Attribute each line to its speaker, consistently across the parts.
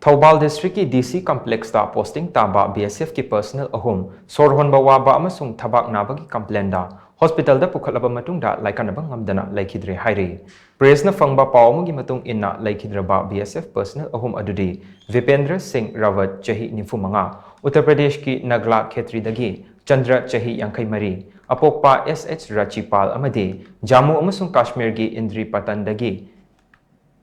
Speaker 1: THOUBAL District ki DC Complex da posting TABA BSF ki personal Ahum HONBA WABA AMASUNG THABAK NABA ki complaint da hospital da Pukhatlaklaba Matungda Laikannaba Ngamdana Leikhidre HAIRI Press na fangba pawmo gi matung inna Leikhidre ba BSF personal Ahum adudi Vipendra Singh Rawat chahi 95 Uttar Pradesh ki Nagla Khetri dagi Chandra chahi 53 apokpa SH Rachipal amadi Jammu amasung Kashmir gi Indri Patan dagi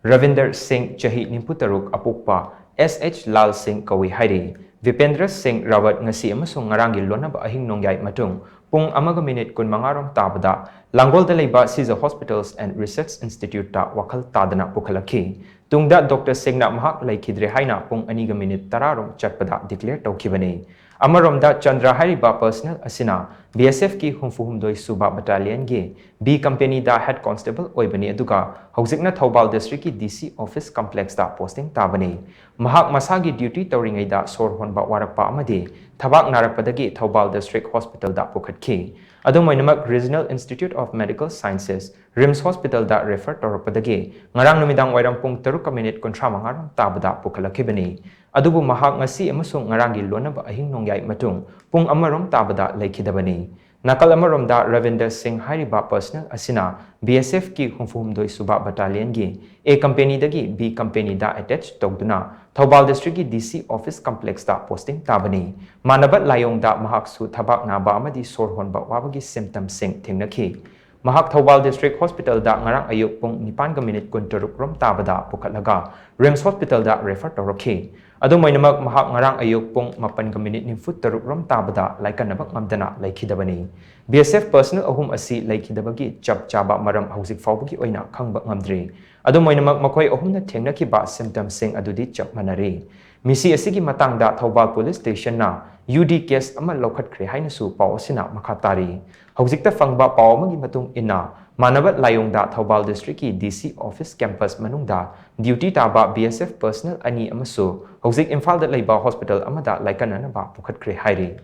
Speaker 1: Ravinder Singh chahi 43 apokpa SH Lal Singh Kawi HAIRI Vipendra Singh Rawat ngasi amasung ngarangi lonaba ahing nongyai matung pung amaga minute kun mangarom tabada Langgol da leiba Caesar Hospitals and Research Institute ta wakal tadana pukhalaki tungda Dr. Singh na mahak Leikhidre haina pung aniga minute tararom chatpada declare tawkhibani Amaromda Chandra hariba personal asina BSF ki humfuhumdoi suba battalion ge B company da head constable oibani aduga haujikna THOUBAL district ki DC office complex da posting tabani mahak masagi duty tawringai da sor honba warakpa amadi thabak narakpadagi THOUBAL district hospital da pukhatki adumoinamak Regional Institute of Medical Sciences RIMS hospital da refer tawrakpadagi ngarang numidang wairam pung 3 minute kontra mangaram tabada pukhalakibani adubu mahak ngasi amasung ngarangi lonaba ahing nongyai matung pung amarom tabada leikhidabani nakal amarom da Ravinder Singh hariba personal asina BSF ki humfumdoi suba battalion gi A company dagi B company da attached togduna THOUBAL district ki DC office complex da posting tabani manabat layong da mahak su thabak naba amadi sor honba wabagi symptom sing thingnaki mahak THOUBAL district hospital da ngarang ayuk pung 9 minute kunturuk rom tabada pukhatlaga RIMS hospital da refer tawrakhi adumoinamak mahak ngarang ayuk pung 8 minute nimfut taruk rom tabada Laikannaba Ngamdana Leikhidabani BSF personal Ahum asi leikhidabagi chap chaba maram haujik fawbagi oina khangba ngamdri adumoinamak makoi Ahum na thengnakhiba symptom sing adudi chap manari misi asigi matangda THOUBAL police station na UD case ama lokhatkre hainasu paw asina makhatari haujikta fangba paw amagi matung ina manabat layongda THOUBAL district ki DC office campus manungda duty taba BSF personal ani amasu haujik Imphal da leiba hospital amada Laikannaba Pukhatkre HAIRI